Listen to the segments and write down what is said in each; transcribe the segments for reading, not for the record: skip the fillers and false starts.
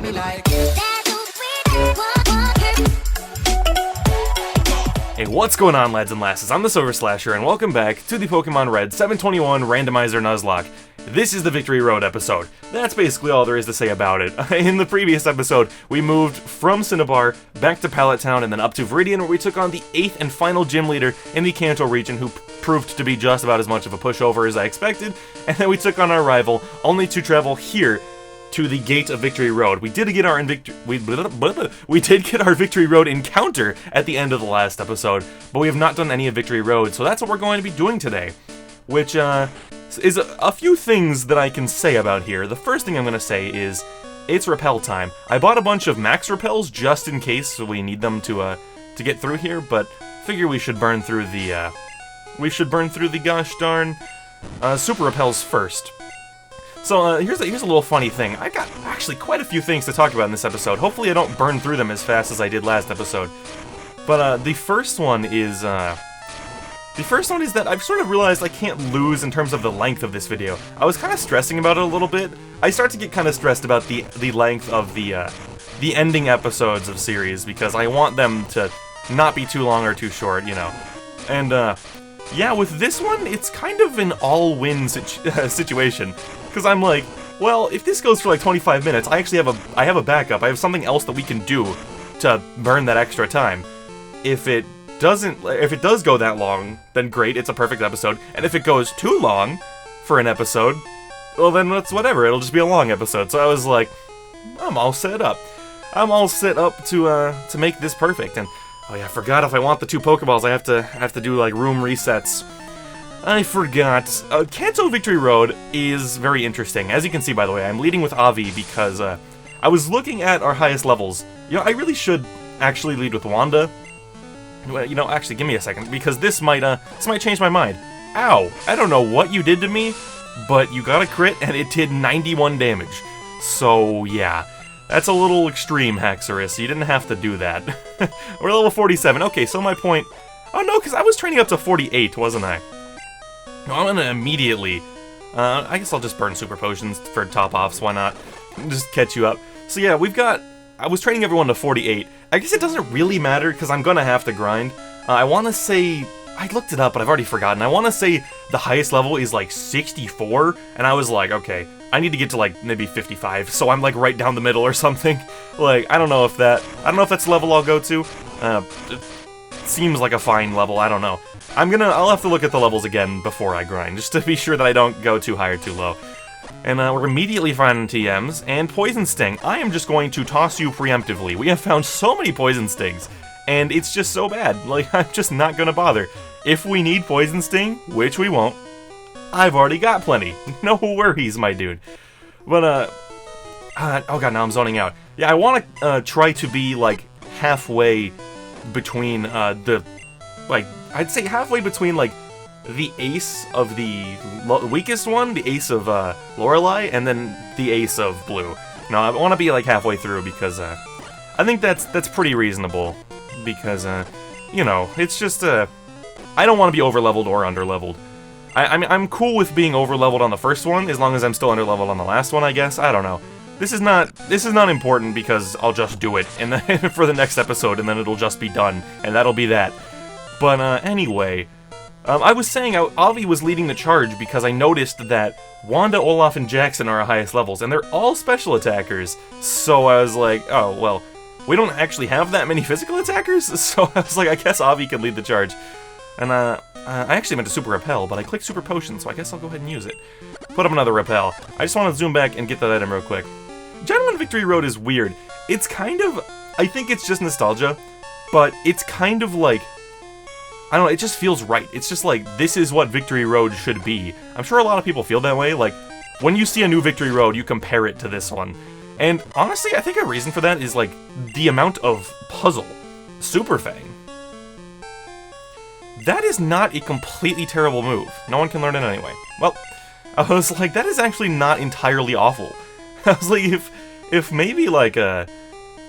me like. Hey, what's going on, lads and lasses? I'm the TheSilverSlasher, and welcome back to the Pokemon Red 721 Randomizer Nuzlocke. This is the Victory Road episode. That's basically all there is to say about it. In the previous episode, we moved from Cinnabar back to Pallet Town and then up to Viridian, where we took on the 8th and final gym leader in the Kanto region, who proved to be just about as much of a pushover as I expected, and then we took on our rival, only to travel here to the gate of Victory Road. We did get our Victory Road encounter at the end of the last episode, but we have not done any of Victory Road, so that's what we're going to be doing today. Which, is a few things that I can say about here. The first thing I'm going to say is, it's repel time. I bought a bunch of max repels just in case we need them to get through here, but figure we should burn through the, gosh darn, super repels first. So, here's a little funny thing. I got actually quite a few things to talk about in this episode. Hopefully I don't burn through them as fast as I did last episode. But, the first one is that I've sort of realized I can't lose in terms of the length of this video. I was kind of stressing about it a little bit. I start to get kind of stressed about the length of the ending episodes of series, because I want them to not be too long or too short, you know. And, yeah, with this one, it's kind of an all-win situation. Because I'm like, well, if this goes for like 25 minutes, I have a backup. I have something else that we can do to burn that extra time. If it does go that long, then great, it's a perfect episode. And if it goes too long for an episode, well then that's whatever, it'll just be a long episode. So I was like, I'm all set up. I'm all set up to make this perfect. And oh yeah, I forgot, if I want the 2 Pokeballs, I have to do like room resets. I forgot. Kanto Victory Road is very interesting. As you can see, by the way, I'm leading with Avi because I was looking at our highest levels. You know, I really should actually lead with Wanda. Well, you know, actually, give me a second, because this might change my mind. Ow! I don't know what you did to me, but you got a crit and it did 91 damage. So yeah, that's a little extreme, Haxorus. You didn't have to do that. We're level 47. Okay, so my point. Oh no, because I was training up to 48, wasn't I? No, I'm gonna immediately, I guess I'll just burn super potions for top-offs, why not? Just catch you up. So yeah, I was training everyone to 48. I guess it doesn't really matter, because I'm gonna have to grind. I wanna say, I looked it up, but I've already forgotten. I wanna say the highest level is like 64, and I was like, okay, I need to get to like maybe 55, so I'm like right down the middle or something. Like, I don't know if that's the level I'll go to. It seems like a fine level, I don't know. I'll have to look at the levels again before I grind, just to be sure that I don't go too high or too low. And we're immediately finding TMs, and Poison Sting. I am just going to toss you preemptively. We have found so many Poison Stings, and it's just so bad. Like, I'm just not gonna bother. If we need Poison Sting, which we won't, I've already got plenty. No worries, my dude. But, oh god, now I'm zoning out. Yeah, I want to try to be, like, halfway between, I'd say halfway between, like, the ace of the weakest one, the ace of Lorelei, and then the ace of Blue. No, I want to be like halfway through, because I think that's pretty reasonable, because you know, it's just I don't want to be over-leveled or under-leveled. I mean, I'm cool with being over-leveled on the first one, as long as I'm still under-leveled on the last one, I guess. I don't know. This is not important, because I'll just do it for the next episode, and then it'll just be done, and that'll be that. But anyway, I was saying Avi was leading the charge because I noticed that Wanda, Olaf, and Jackson are our highest levels, and they're all special attackers. So I was like, oh, well, we don't actually have that many physical attackers, so I was like, I guess Avi can lead the charge. And I actually meant to super repel, but I clicked super potion, so I guess I'll go ahead and use it. Put up another repel. I just want to zoom back and get that item real quick. Gen 1 Victory Road is weird. It's kind of, I think it's just nostalgia, but it's kind of like, I don't know, it just feels right. It's just like, this is what Victory Road should be. I'm sure a lot of people feel that way. Like, when you see a new Victory Road, you compare it to this one. And honestly, I think a reason for that is, like, the amount of puzzle. Super Fang. That is not a completely terrible move. No one can learn it anyway. Well, I was like, that is actually not entirely awful. I was like, if maybe, like,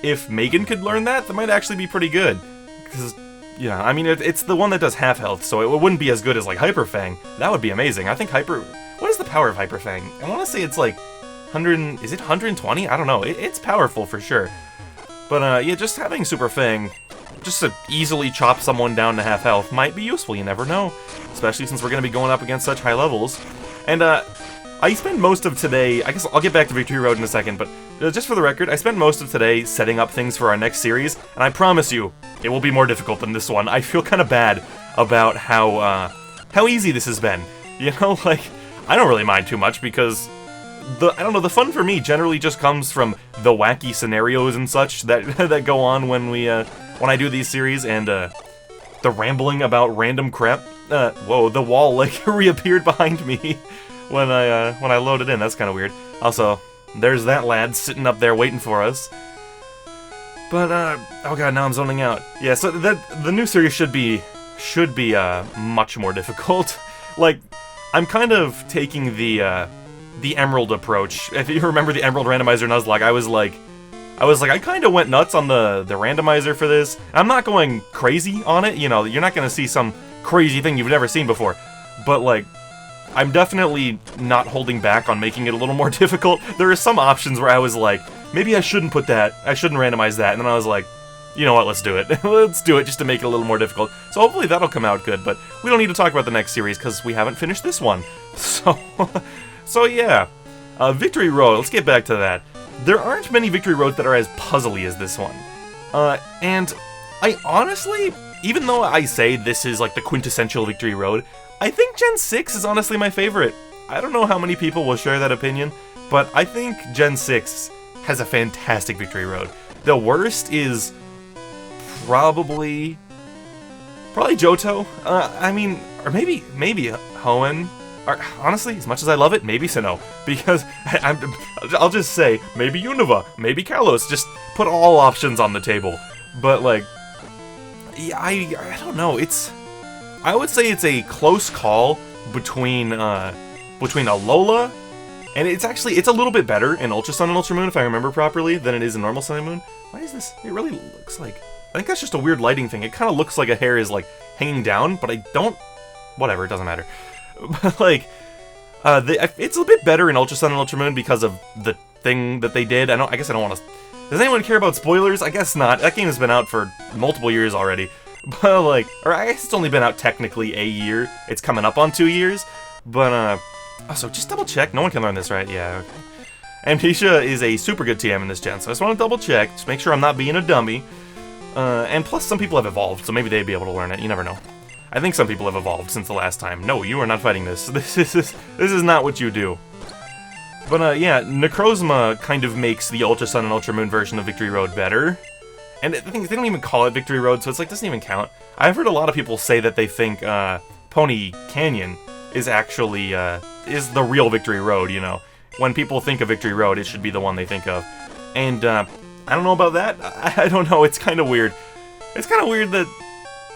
if Megan could learn that, that might actually be pretty good. Because, yeah, I mean, it's the one that does half health, so it wouldn't be as good as, like, Hyper Fang. That would be amazing. I think what is the power of Hyper Fang? I want to say it's, like, Is it 120? I don't know. It's powerful for sure. But yeah, just having Super Fang, just to easily chop someone down to half health might be useful, you never know. Especially since we're going to be going up against such high levels. And I spent most of today, I guess I'll get back to Victory Road in a second, but just for the record, I spent most of today setting up things for our next series, and I promise you, it will be more difficult than this one. I feel kind of bad about how easy this has been. You know, like, I don't really mind too much because I don't know, the fun for me generally just comes from the wacky scenarios and such that go on when I do these series, and the rambling about random crap. Whoa, the wall like reappeared behind me when I loaded in. That's kind of weird. Also, there's that lad sitting up there waiting for us. But oh god, now I'm zoning out. Yeah, so the new series should be much more difficult. Like, I'm kind of taking the Emerald approach. If you remember the Emerald Randomizer Nuzlocke, I was like, I kind of went nuts on the randomizer for this. I'm not going crazy on it, you know, you're not going to see some crazy thing you've never seen before. But, like, I'm definitely not holding back on making it a little more difficult. There are some options where I was like, maybe I shouldn't randomize that, and then I was like, you know what, let's do it. Let's do it just to make it a little more difficult. So hopefully that'll come out good, but we don't need to talk about the next series because we haven't finished this one. So yeah, Victory Road, let's get back to that. There aren't many Victory Roads that are as puzzly as this one. And I honestly, even though I say this is like the quintessential Victory Road, I think Gen 6 is honestly my favorite. I don't know how many people will share that opinion, but I think Gen 6 has a fantastic Victory Road. The worst is probably Johto. I mean, or maybe Hoenn. Or, honestly, as much as I love it, maybe Sinnoh. Because I'll just say, maybe Unova, maybe Kalos. Just put all options on the table. But, like, yeah, I don't know. I would say it's a close call between Alola, and it's a little bit better in Ultra Sun and Ultra Moon, if I remember properly, than it is in normal Sun and Moon. Why is this? It really looks like, I think that's just a weird lighting thing. It kind of looks like a hair is, like, hanging down, but I don't, whatever, it doesn't matter. But, like, it's a bit better in Ultra Sun and Ultra Moon because of the thing that they did. I guess I don't want to... Does anyone care about spoilers? I guess not. That game has been out for multiple years already. But, like... Or I guess it's only been out technically a year. It's coming up on 2 years. But, also, just double check. No one can learn this, right? Yeah, okay. Amnesia is a super good TM in this gen, so I just want to double check. Just make sure I'm not being a dummy. And plus, some people have evolved, so maybe they'd be able to learn it. You never know. I think some people have evolved since the last time. No, you are not fighting this. This is not what you do. But, yeah, Necrozma kind of makes the Ultra Sun and Ultra Moon version of Victory Road better. And the thing is, they don't even call it Victory Road, so it's like, doesn't even count. I've heard a lot of people say that they think, Pony Canyon is actually, is the real Victory Road, you know. When people think of Victory Road, it should be the one they think of. And, I don't know about that. I don't know, it's kind of weird. It's kind of weird that...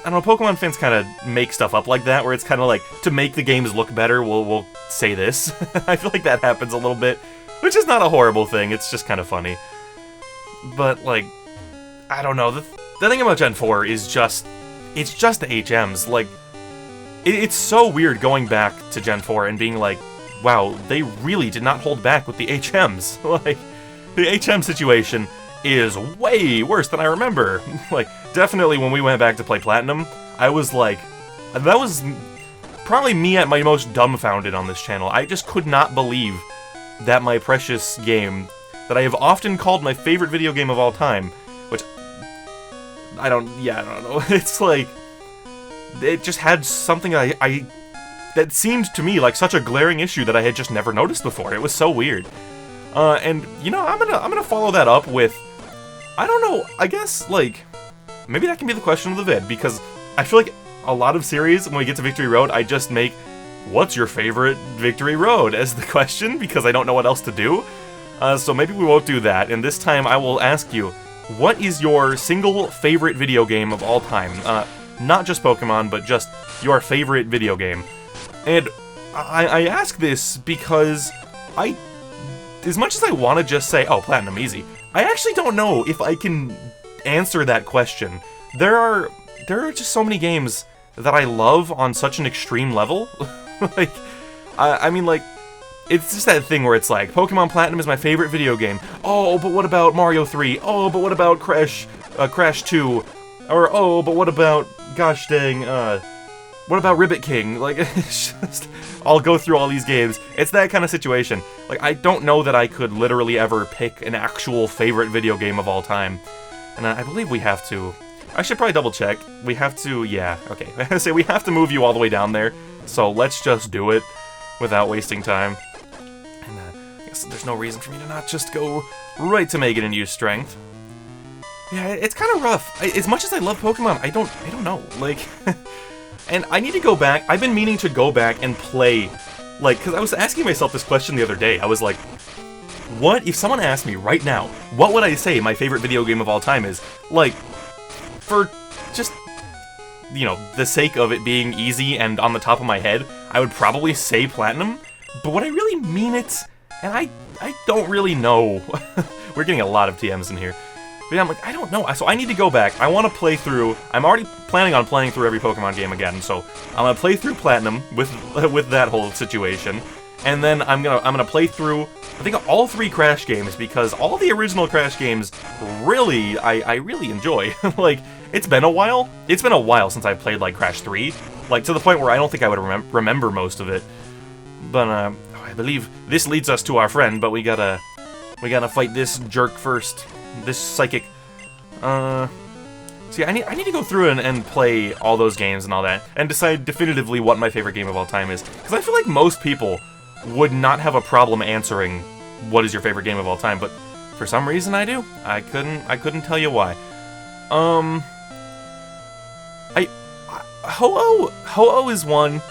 I don't know, Pokemon fans kind of make stuff up like that, where it's kind of like, to make the games look better, we'll say this. I feel like that happens a little bit, which is not a horrible thing, it's just kind of funny. But, like, I don't know, the thing about Gen 4 is just, it's just the HMs. Like, it's so weird going back to Gen 4 and being like, wow, they really did not hold back with the HMs. Like, the HM situation is way worse than I remember. Like, definitely when we went back to play Platinum, I was like, that was probably me at my most dumbfounded on this channel. I just could not believe that my precious game, that I have often called my favorite video game of all time, which, I don't know, it's like, it just had something that seemed to me like such a glaring issue that I had just never noticed before. It was so weird. And, you know, I'm gonna follow that up with, I don't know, I guess, like, maybe that can be the question of the vid, because I feel like a lot of series, when we get to Victory Road, I just make, what's your favorite Victory Road, as the question, because I don't know what else to do. So maybe we won't do that, and this time I will ask you, what is your single favorite video game of all time? Not just Pokemon, but just your favorite video game. And I ask this because as much as I want to just say, oh, Platinum, easy, I actually don't know if I can answer that question. There are just so many games that I love on such an extreme level. Like, I mean, like, it's just that thing where it's like, Pokemon Platinum is my favorite video game. Oh, but what about Mario 3? Oh, but what about Crash 2? Or, oh, but what about, gosh dang, what about Ribbit King? Like, it's just, I'll go through all these games. It's that kind of situation. Like, I don't know that I could literally ever pick an actual favorite video game of all time. And I believe we have to. I should probably double check. We have to, yeah, okay. I say we have to move you all the way down there. So let's just do it without wasting time. And I guess there's no reason for me to not just go right to Megan and use Strength. Yeah, it's kind of rough. As much as I love Pokemon, I don't know. Like, and I need to go back. I've been meaning to go back and play, like, because I was asking myself this question the other day. I was like, what if someone asked me right now, what would I say my favorite video game of all time is? Like, for just, you know, the sake of it being easy and on the top of my head, I would probably say Platinum. But would I really mean it? And I don't really know. We're getting a lot of TMs in here. But yeah, I'm like, I don't know. So I need to go back. I want to play through. I'm already planning on playing through every Pokemon game again. So I'm gonna play through Platinum with that whole situation, and then I'm gonna play through, I think, all 3 Crash games, because all the original Crash games really I really enjoy. Like, it's been a while. It's been a while since I played like Crash 3, like to the point where I don't think I would remember most of it. But I believe this leads us to our friend. But we gotta fight this jerk first. This psychic. See, I need to go through and play all those games and all that, and decide definitively what my favorite game of all time is. Because I feel like most people would not have a problem answering what is your favorite game of all time, but for some reason I do. I couldn't tell you why. Ho-Oh is one.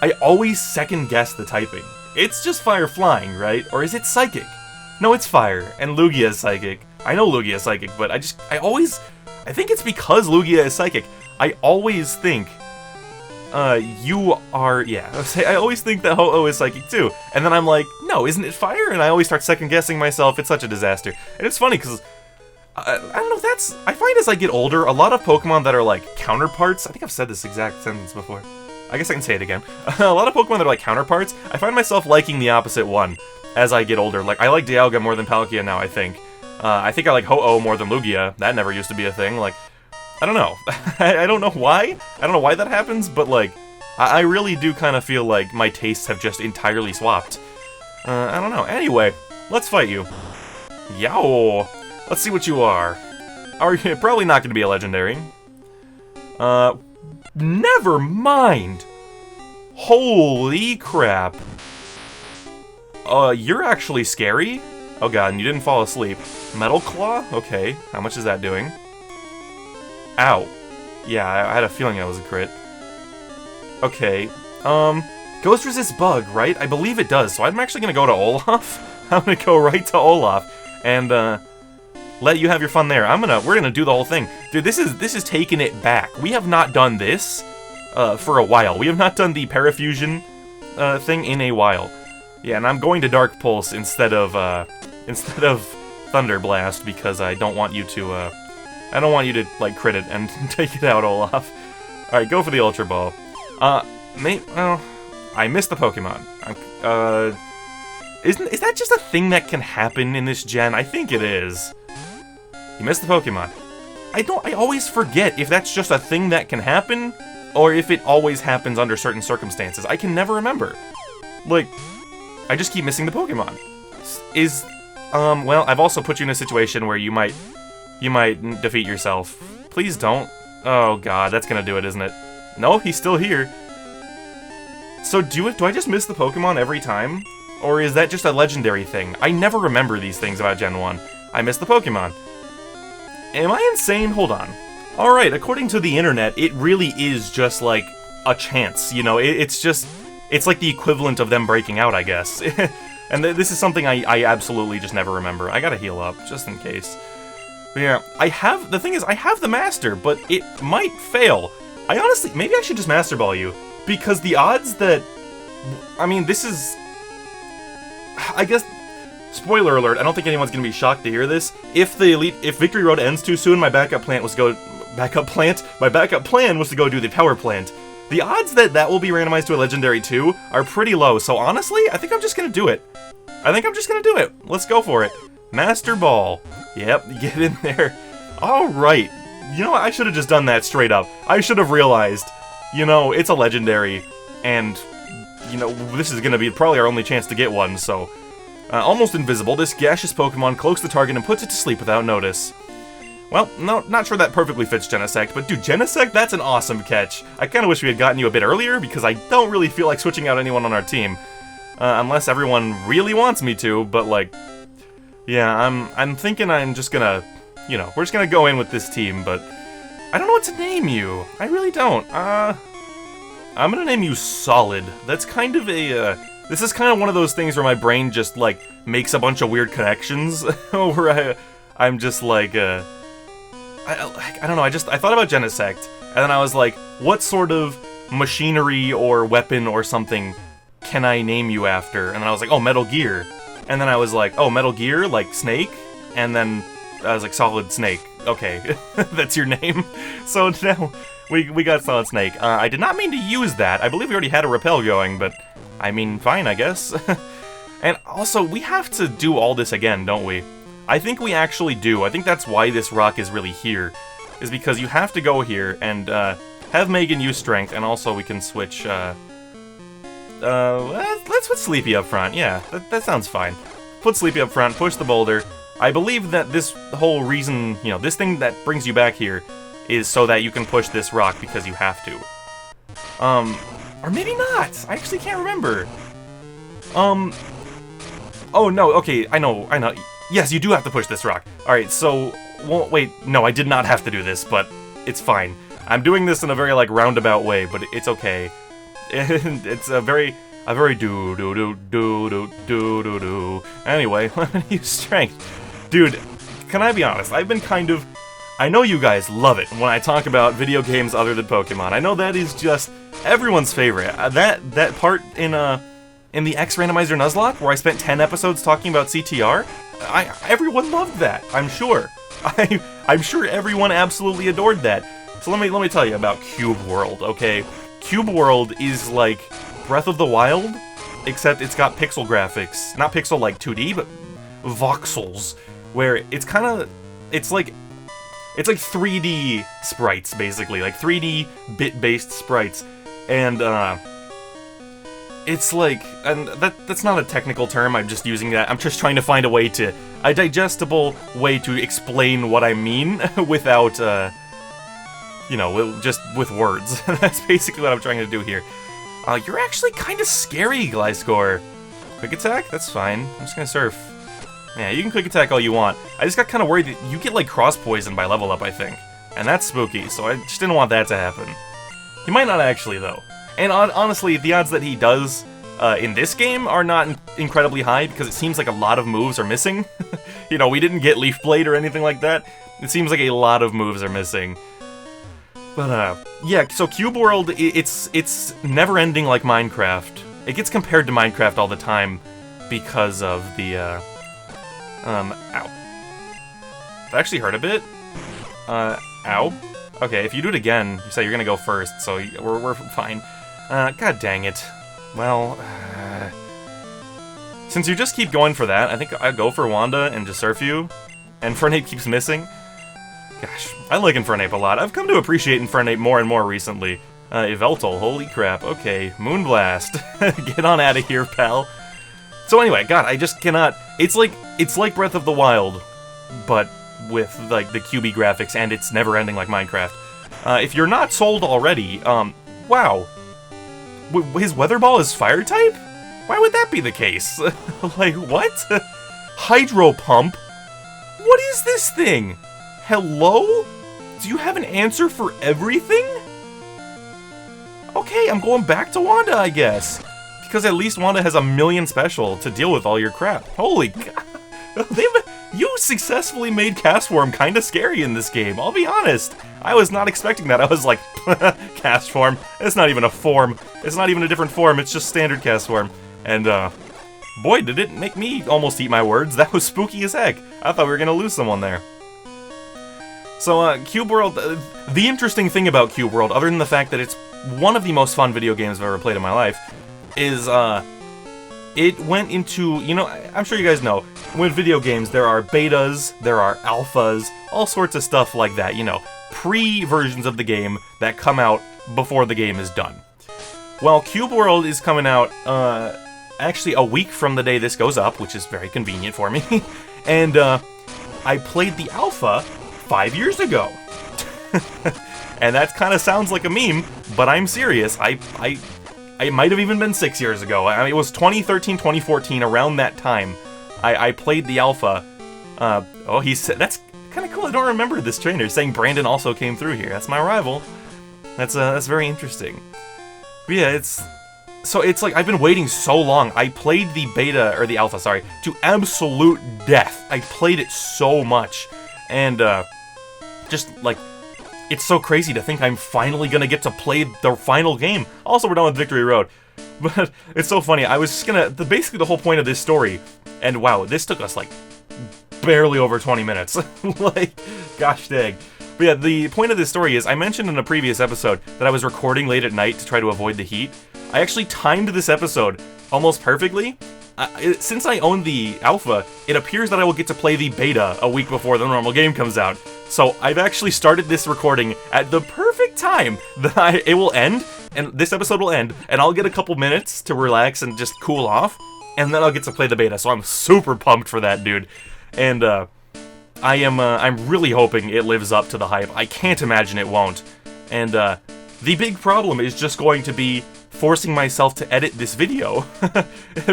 I always second guess the typing. It's just fire flying, right? Or is it psychic? No, it's fire, and Lugia is psychic. I know Lugia is psychic, but I think it's because Lugia is psychic. I always think, you are, yeah, I always think that Ho-Oh is psychic too. And then I'm like, no, isn't it fire? And I always start second guessing myself. It's such a disaster. And it's funny because, I don't know, I find as I get older, a lot of Pokemon that are like counterparts, I think I've said this exact sentence before. I guess I can say it again. A lot of Pokemon that are like counterparts, I find myself liking the opposite one as I get older. Like, I like Dialga more than Palkia now, I think. I think I like Ho-Oh more than Lugia. That never used to be a thing. Like, I don't know. I don't know why. I don't know why that happens, but like, I really do kind of feel like my tastes have just entirely swapped. I don't know. Anyway, let's fight you. Yow! Let's see what you are. Are you probably not going to be a legendary? Never mind! Holy crap. You're actually scary? Oh god, and you didn't fall asleep. Metal Claw? Okay, how much is that doing? Ow. Yeah, I had a feeling that was a crit. Okay, Ghost Resist Bug, right? I believe it does, so I'm actually gonna go to Olaf. I'm gonna go right to Olaf, and, let you have your fun there. We're gonna do the whole thing. Dude, this is taking it back. We have not done this, for a while. We have not done the Parafusion, thing in a while. Yeah, and I'm going to Dark Pulse instead of Thunder Blast, because I don't want you to, like, crit it and take it out, Olaf. Alright, go for the Ultra Ball. Well, I missed the Pokemon. Is that just a thing that can happen in this gen? I think it is. You missed the Pokemon. I always forget if that's just a thing that can happen, or if it always happens under certain circumstances. I can never remember. Like, I just keep missing the Pokemon. Well, I've also put you in a situation where you might defeat yourself. Please don't. Oh god, that's gonna do it, isn't it? No, he's still here. So do I just miss the Pokemon every time? Or is that just a legendary thing? I never remember these things about Gen 1. I miss the Pokemon. Am I insane? Hold on. Alright, according to the internet, it really is just like a chance, you know? It's like the equivalent of them breaking out, I guess. And this is something I absolutely just never remember. I gotta heal up, just in case. But yeah, the thing is, I have the Master, but it might fail. I honestly, maybe I should just Master Ball you. Because the odds that, I mean, this is, I guess, spoiler alert, I don't think anyone's gonna be shocked to hear this. If Victory Road ends too soon, my backup plan was to go do the Power Plant The odds that that will be randomized to a legendary too are pretty low, so honestly, I think I'm just gonna do it. Let's go for it. Master Ball. Yep, get in there. Alright. You know what, I should have just done that straight up. I should have realized, you know, it's a legendary, and, you know, this is gonna be probably our only chance to get one, so... almost invisible, this gaseous Pokemon cloaks the target and puts it to sleep without notice. Well, no, not sure that perfectly fits Genesect, but dude, Genesect, that's an awesome catch. I kinda wish we had gotten you a bit earlier, because I don't really feel like switching out anyone on our team. Unless everyone really wants me to, but like... Yeah, I'm thinking I'm just gonna... You know, we're just gonna go in with this team, but... I don't know what to name you. I really don't. I'm gonna name you Solid. That's kind of a, This is kind of one of those things where my brain just, like, makes a bunch of weird connections. Where I'm just like, I don't know, I thought about Genesect, and then I was like, what sort of machinery or weapon or something can I name you after? And then I was like, oh, Metal Gear. And then I was like, oh, Metal Gear, like Snake? And then I was like, Solid Snake. Okay, that's your name. So now we got Solid Snake. I did not mean to use that. I believe we already had a Repel going, but I mean, fine, I guess. And also, we have to do all this again, don't we? I think we actually do. I think that's why this rock is really here. Is because you have to go here and have Megan use Strength, and also we can switch, let's put Sleepy up front. Yeah, that sounds fine. Put Sleepy up front, push the boulder. I believe that this whole reason, you know, this thing that brings you back here is so that you can push this rock because you have to. Or maybe not. I actually can't remember. Oh no, okay, I know. Yes, you do have to push this rock. Alright, so, well, wait, no, I did not have to do this, but it's fine. I'm doing this in a very, like, roundabout way, but it's okay. It's a very do-do-do-do-do-do-do-do. Anyway, let me use Strength. Dude, can I be honest? I've been kind of... I know you guys love it when I talk about video games other than Pokemon. I know that is just everyone's favorite. That part in the X Randomizer Nuzlocke, where I spent 10 episodes talking about CTR, everyone loved that, I'm sure. I'm sure everyone absolutely adored that. So let me tell you about Cube World, okay? Cube World is like Breath of the Wild, except it's got pixel graphics. Not pixel like 2D, but voxels, where it's kind of... It's like 3D sprites, basically. Like 3D bit-based sprites. And, it's like... And that's not a technical term, I'm just using that. I'm just trying to find a digestible way to explain what I mean without, you know, just with words. That's basically what I'm trying to do here. You're actually kind of scary, Gliscor. Quick attack? That's fine. I'm just gonna surf. Yeah, you can quick attack all you want. I just got kind of worried that you get, like, cross-poison by level up, I think. And that's spooky, so I just didn't want that to happen. He might not actually, though. And honestly, the odds that he does in this game are not incredibly high, because it seems like a lot of moves are missing. You know, we didn't get Leaf Blade or anything like that. It seems like a lot of moves are missing. But, yeah, so Cube World, it's never-ending like Minecraft. It gets compared to Minecraft all the time because of the, ow. That actually hurt a bit. Ow. Okay, if you do it again, you say you're gonna go first, so we're fine. God dang it. Well, since you just keep going for that, I think I'd go for Wanda and just surf you. And Infernape keeps missing. Gosh, I like Infernape a lot. I've come to appreciate Infernape more and more recently. Yveltal, holy crap. Okay, Moonblast. Get on out of here, pal. So anyway, God, I just cannot... It's like Breath of the Wild, but with, like, the QB graphics, and it's never ending like Minecraft. If you're not sold already, wow. His Weather Ball is Fire-type? Why would that be the case? Like, what? Hydro Pump? What is this thing? Hello? Do you have an answer for everything? Okay, I'm going back to Wanda, I guess. Because at least Wanda has a million special to deal with all your crap. Holy God. You successfully made Castform kind of scary in this game, I'll be honest. I was not expecting that. I was like, Castform. It's not even a form. It's not even a different form. It's just standard Castform. And, boy, did it make me almost eat my words. That was spooky as heck. I thought we were going to lose someone there. So, Cube World, the interesting thing about Cube World, other than the fact that it's one of the most fun video games I've ever played in my life, is, it went into, you know, I'm sure you guys know, with video games, there are betas, there are alphas, all sorts of stuff like that, you know, pre-versions of the game that come out before the game is done. Well, Cube World is coming out, actually a week from the day this goes up, which is very convenient for me, and, I played the alpha 5 years ago. And that kind of sounds like a meme, but I'm serious. It might have even been 6 years ago. I mean, it was 2013, 2014, around that time. I played the alpha. Oh, he said, that's kind of cool. I don't remember this trainer saying Brandon also came through here. That's my rival. That's very interesting. But yeah, it's like I've been waiting so long. I played the beta, or the alpha, sorry, to absolute death. I played it so much. And, just, like, it's so crazy to think I'm finally gonna get to play the final game. Also, we're done with Victory Road. But it's so funny. I was just gonna... basically, the whole point of this story... And wow, this took us, like, barely over 20 minutes. Like, gosh dang. But yeah, the point of this story is, I mentioned in a previous episode that I was recording late at night to try to avoid the heat. I actually timed this episode almost perfectly. Since I own the alpha, it appears that I will get to play the beta a week before the normal game comes out. So I've actually started this recording at the perfect time that it will end, and this episode will end, and I'll get a couple minutes to relax and just cool off, and then I'll get to play the beta. So I'm super pumped for that, dude. And I'm really hoping it lives up to the hype. I can't imagine it won't. And the big problem is just going to be forcing myself to edit this video.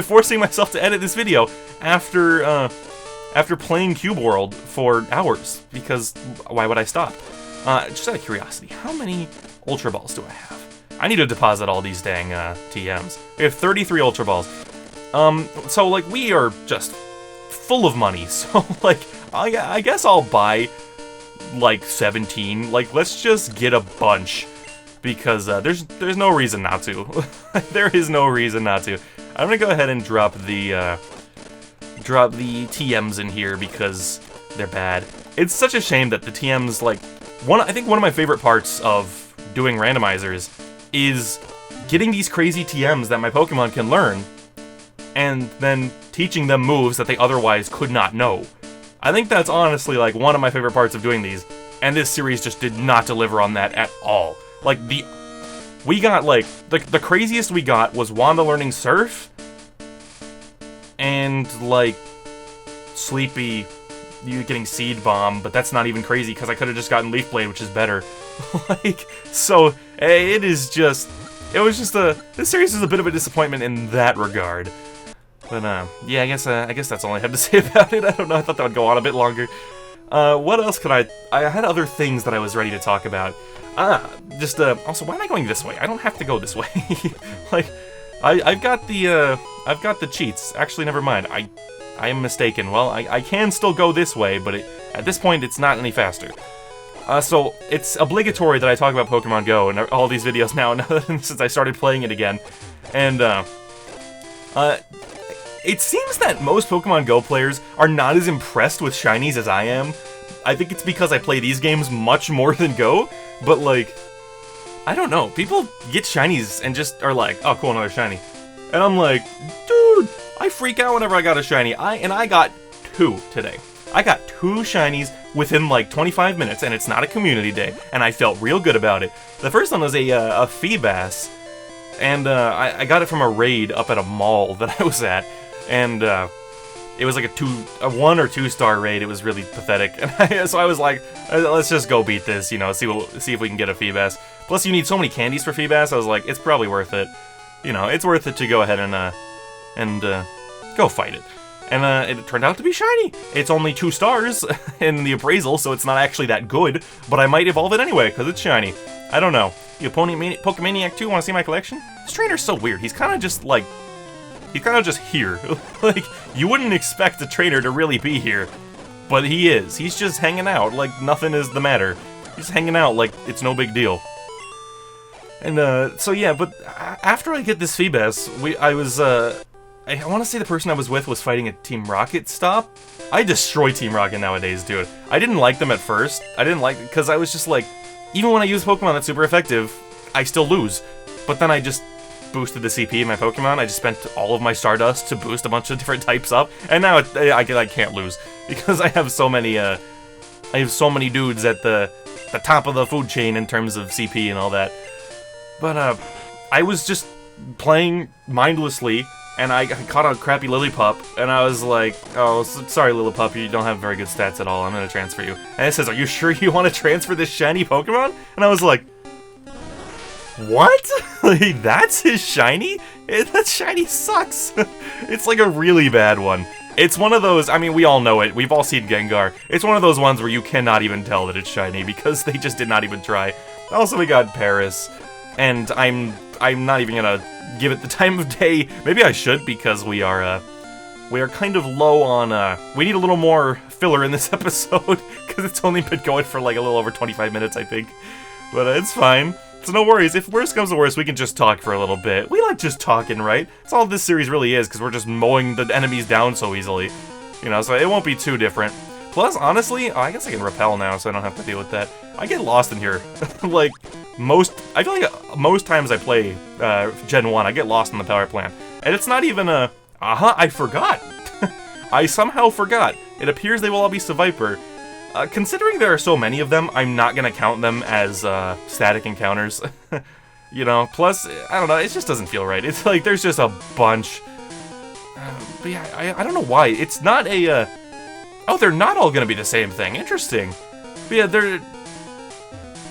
Forcing myself to edit this video after playing Cube World for hours, because why would I stop? Just out of curiosity, how many Ultra Balls do I have? I need to deposit all these dang TMs. We have 33 Ultra Balls. So, like, we are just full of money, so, like, I guess I'll buy, like, 17. Like, let's just get a bunch, because there's no reason not to. There is no reason not to. I'm gonna go ahead and drop the TMs in here because they're bad. It's such a shame that the TMs, like, I think one of my favorite parts of doing randomizers is getting these crazy TMs that my Pokemon can learn, and then teaching them moves that they otherwise could not know. I think that's honestly, like, one of my favorite parts of doing these, and this series just did not deliver on that at all. Like, we got, like, the craziest we got was Wanda learning Surf, and, like, Sleepy, you getting Seed Bomb, but that's not even crazy, because I could have just gotten Leaf Blade, which is better. Like, so, this series is a bit of a disappointment in that regard. But, yeah, I guess that's all I have to say about it. I don't know, I thought that would go on a bit longer. What else could I had other things that I was ready to talk about. Also, why am I going this way? I don't have to go this way. Like, I've got the cheats. Actually, never mind. I am mistaken. Well, I can still go this way, but at this point, it's not any faster. So, it's obligatory that I talk about Pokemon Go in all these videos now since I started playing it again. And, it seems that most Pokemon Go players are not as impressed with shinies as I am. I think it's because I play these games much more than Go, but, like, I don't know. People get shinies and just are like, oh, cool, another shiny. And I'm like, dude, I freak out whenever I got a shiny. I got 2 today. I got 2 shinies within, like, 25 minutes, and it's not a community day, and I felt real good about it. The first one was a Feebas, and I got it from a raid up at a mall that I was at, and it was like a 1 or 2 star raid. It was really pathetic, and so I was like, let's just go beat this, you know, see if we can get a Feebas. Plus, you need so many candies for Feebas. I was like, it's probably worth it. You know, it's worth it to go ahead and go fight it. And it turned out to be shiny. It's only 2 stars in the appraisal, so it's not actually that good. But I might evolve it anyway because it's shiny. I don't know. You Pokemaniac 2 want to see my collection? This trainer's so weird. He's kind of just like. He's kind of just here. Like, you wouldn't expect a trainer to really be here. But he is. He's just hanging out like nothing is the matter. He's hanging out like it's no big deal. And, so yeah, but after I get this Feebas, I want to say the person I was with was fighting a Team Rocket stop. I destroy Team Rocket nowadays, dude. I didn't like them at first. I didn't like it because I was just like, even when I use Pokemon that's super effective, I still lose. But then I just boosted the CP in my Pokemon. I just spent all of my Stardust to boost a bunch of different types up, and now I can't lose because I have so many dudes at the top of the food chain in terms of CP and all that. But I was just playing mindlessly, and I caught a crappy Lillipup, and I was like, oh, sorry Lillipup, you don't have very good stats at all, I'm gonna transfer you. And it says, are you sure you want to transfer this shiny Pokemon? And I was like, what? Like, that's his shiny? That shiny sucks. It's like a really bad one. It's one of those, I mean, we all know it, we've all seen Gengar. It's one of those ones where you cannot even tell that it's shiny, because they just did not even try. Also, we got Paris, and I'm not even gonna give it the time of day. Maybe I should, because we are kind of low on, we need a little more filler in this episode, because it's only been going for like a little over 25 minutes, I think. But it's fine. So no worries, if worst comes to worst, we can just talk for a little bit. We like just talking, right? That's all this series really is, because we're just mowing the enemies down so easily. You know, so it won't be too different. Plus, honestly, I guess I can repel now, so I don't have to deal with that. I get lost in here. Like, I feel like most times I play Gen 1, I get lost in the power plant. And it's not even a, I forgot. I somehow forgot. It appears they will all be Seviper. Considering there are so many of them, I'm not gonna count them as static encounters. You know, plus, I don't know, it just doesn't feel right. It's like there's just a bunch. But yeah, I don't know why. It's not a, oh, they're not all gonna be the same thing. Interesting. But yeah, they're,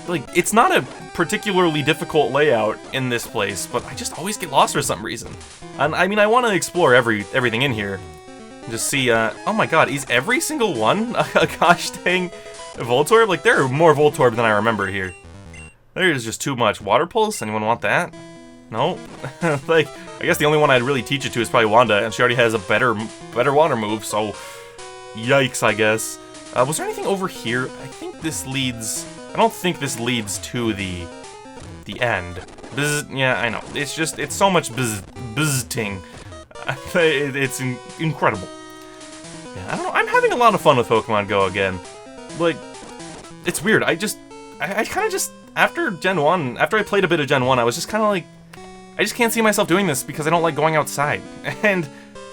like, it's not a particularly difficult layout in this place, but I just always get lost for some reason. And I mean, I want to explore everything in here. Just see, oh my god, is every single one a gosh dang Voltorb? Like, there are more Voltorb than I remember here. There is just too much. Water Pulse? Anyone want that? No? Like, I guess the only one I'd really teach it to is probably Wanda, and she already has a better water move, so yikes, I guess. Was there anything over here? I think this leads... I don't think this leads to the end. Yeah, I know. It's just, it's so much bzzting. It's incredible. Yeah, I don't know, I'm having a lot of fun with Pokemon Go again. Like, it's weird, I kind of just, after Gen 1, after I played a bit of Gen 1, I was just kind of like, I just can't see myself doing this because I don't like going outside. And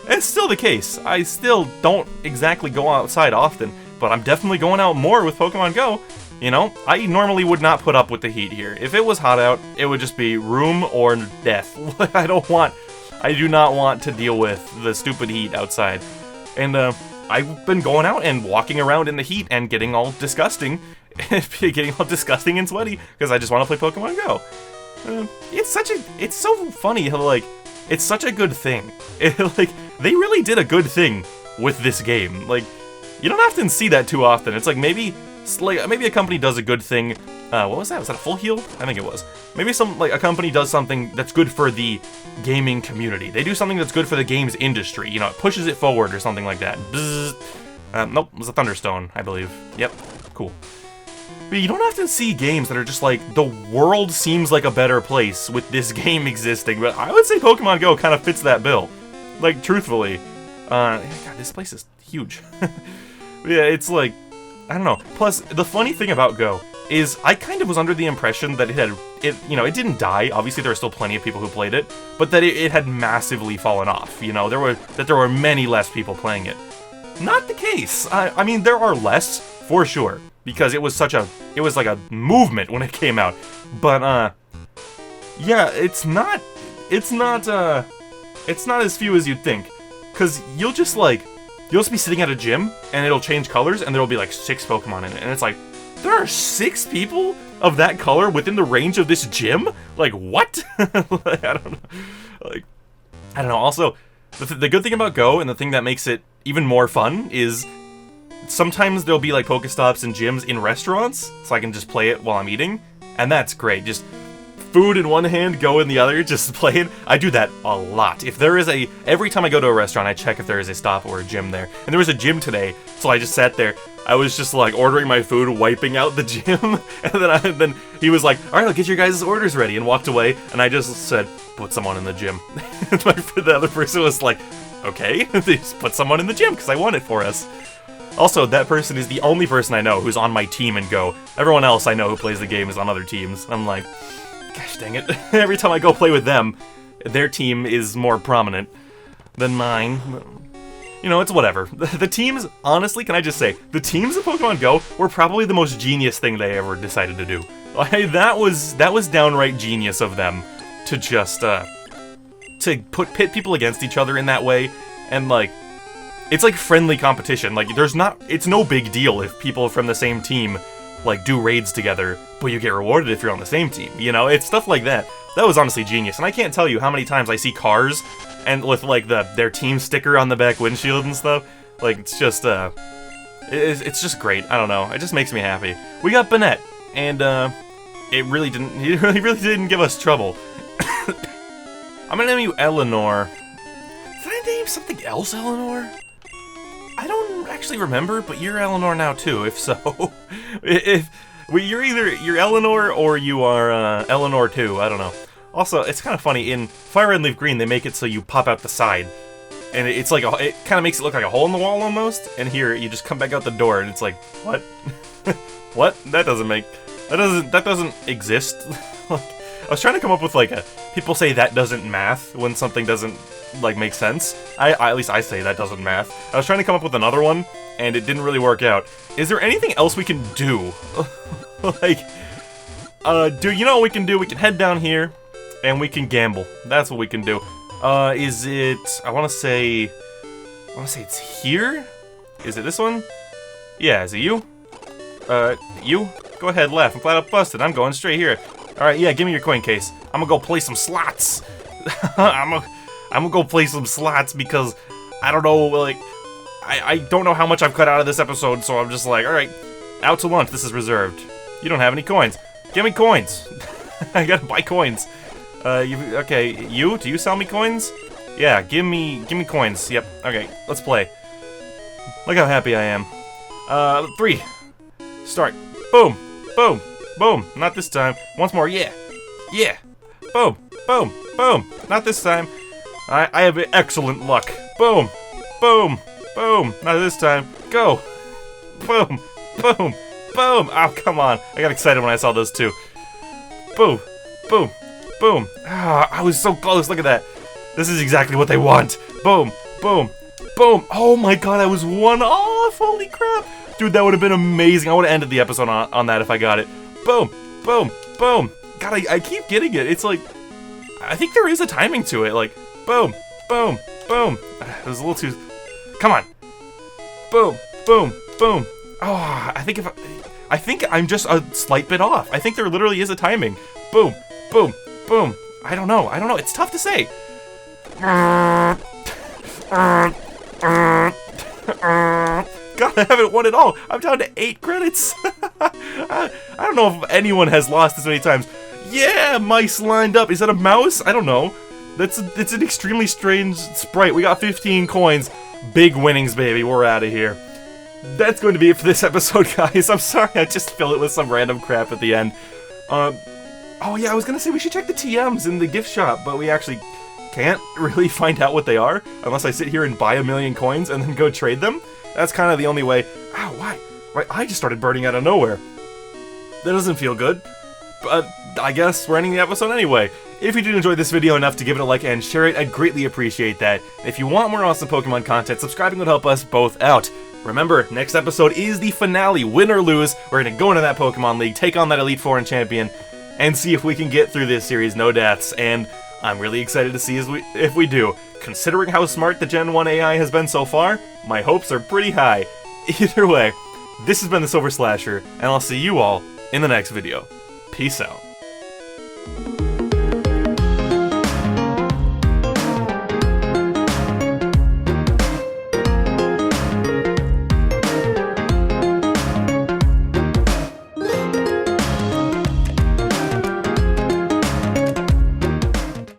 it's still the case. I still don't exactly go outside often, but I'm definitely going out more with Pokemon Go. You know, I normally would not put up with the heat here. If it was hot out, it would just be room or death. I do not want to deal with the stupid heat outside. And I've been going out and walking around in the heat and getting all disgusting. Getting all disgusting and sweaty because I just want to play Pokemon Go. It's so funny how, like, it's such a good thing. Like, they really did a good thing with this game. Like, you don't often see that too often. It's like maybe a company does a good thing. What was that? Was that a full heal? I think it was. Maybe a company does something that's good for the gaming community. They do something that's good for the games industry. You know, it pushes it forward or something like that. Nope, it was a Thunderstone, I believe. Yep, cool. But you don't often see games that are just like, the world seems like a better place with this game existing, but I would say Pokemon Go kind of fits that bill. Like, truthfully. God, this place is huge. Yeah, it's like, I don't know. Plus, the funny thing about Go is I kind of was under the impression that it didn't die. Obviously, there are still plenty of people who played it, but that it had massively fallen off. You know, there were many less people playing it. Not the case. I mean, there are less, for sure, because it was like a movement when it came out. But, yeah, it's not as few as you'd think. Because you'll just be sitting at a gym, and it'll change colors, and there'll be like 6 Pokemon in it. And it's like, there are 6 people of that color within the range of this gym? Like, what? Like, I don't know. Like, I don't know. Also, the good thing about Go, and the thing that makes it even more fun, is sometimes there'll be like Pokestops and gyms in restaurants, so I can just play it while I'm eating. And that's great. Just food in one hand, Go in the other, just playing. I do that a lot. If there is every time I go to a restaurant, I check if there is a stop or a gym there. And there was a gym today, so I just sat there. I was just like ordering my food, wiping out the gym, and then he was like, "All right, I'll get your guys' orders ready," and walked away. And I just said, "Put someone in the gym." The other person was like, "Okay, just put someone in the gym because I want it for us." Also, that person is the only person I know who's on my team in Go. Everyone else I know who plays the game is on other teams. I'm like, Gosh dang it. Every time I go play with them, their team is more prominent than mine. You know, it's whatever. The teams, honestly, can I just say, the teams of Pokemon Go were probably the most genius thing they ever decided to do. Like, that was downright genius of them to just, to pit people against each other in that way, and, like, it's like friendly competition. Like, it's no big deal if people from the same team, like, do raids together, but you get rewarded if you're on the same team, you know? It's stuff like that. That was honestly genius, and I can't tell you how many times I see cars and with, like, their team sticker on the back windshield and stuff. Like, it's just, it's just great. I don't know. It just makes me happy. We got Bennett, and, he really didn't give us trouble. I'm gonna name you Eleanor. Did I name something else Eleanor? I don't actually remember, but you're Eleanor now too, if so. You're Eleanor or you are, Eleanor too, I don't know. Also, it's kind of funny, in Fire Red and Leaf Green, they make it so you pop out the side. And it's like, it kind of makes it look like a hole in the wall almost, and here, you just come back out the door, and it's like, what? What? That doesn't exist. I was trying to come up with, like, people say that doesn't math when something doesn't, like, make sense. At least I say that doesn't math. I was trying to come up with another one, and it didn't really work out. Is there anything else we can do? Like, you know what we can do? We can head down here, and we can gamble. That's what we can do. Is it... I want to say it's here? Is it this one? Yeah, is it you? You? Go ahead, left. I'm flat out busted. I'm going straight here. Alright, yeah, give me your coin case. I'm gonna go play some slots. I'm gonna go play some slots because I don't know, like, I don't know how much I've cut out of this episode, so I'm just like, alright, out to lunch. This is reserved. You don't have any coins. Give me coins. I gotta buy coins. Okay, do you sell me coins? Yeah, give me coins. Yep, okay, let's play. Look how happy I am. 3. Start. Boom, boom, boom. Not this time. Once more, yeah. Yeah. Boom, boom, boom. Not this time. I have excellent luck. Boom, boom, boom. Not this time. Go. Boom, boom, boom. Oh, come on. I got excited when I saw those two. Boom, boom, boom. Ah, I was so close. Look at that. This is exactly what they want. Boom, boom, boom. Oh my god, I was 1 off. Holy crap. Dude, that would have been amazing. I would have ended the episode on that if I got it. Boom, boom, boom. God, I keep getting it. It's like, I think there is a timing to it. Like, boom, boom, boom. It was a little too... Come on. Boom, boom, boom. Oh, I think I'm just a slight bit off. I think there literally is a timing. Boom, boom, boom. I don't know. It's tough to say. God, I haven't won at all. I'm down to 8 credits. I don't know if anyone has lost this many times. Yeah, mice lined up. Is that a mouse? I don't know. It's an extremely strange sprite. We got 15 coins. Big winnings, baby. We're out of here. That's going to be it for this episode, guys. I'm sorry, I just filled it with some random crap at the end. Oh yeah, I was gonna say we should check the TMs in the gift shop, but we actually can't really find out what they are unless I sit here and buy 1,000,000 coins and then go trade them. That's kind of the only way. Ow, why? Right, I just started burning out of nowhere. That doesn't feel good. But I guess we're ending the episode anyway. If you did enjoy this video enough to give it a like and share it, I'd greatly appreciate that. If you want more awesome Pokemon content, subscribing would help us both out. Remember, next episode is the finale. Win or lose, we're gonna go into that Pokemon League, take on that Elite Four and Champion, and see if we can get through this series, no deaths. And I'm really excited to see if we do. Considering how smart the Gen 1 AI has been so far, my hopes are pretty high. Either way, this has been the Silver Slasher, and I'll see you all in the next video. Peace out.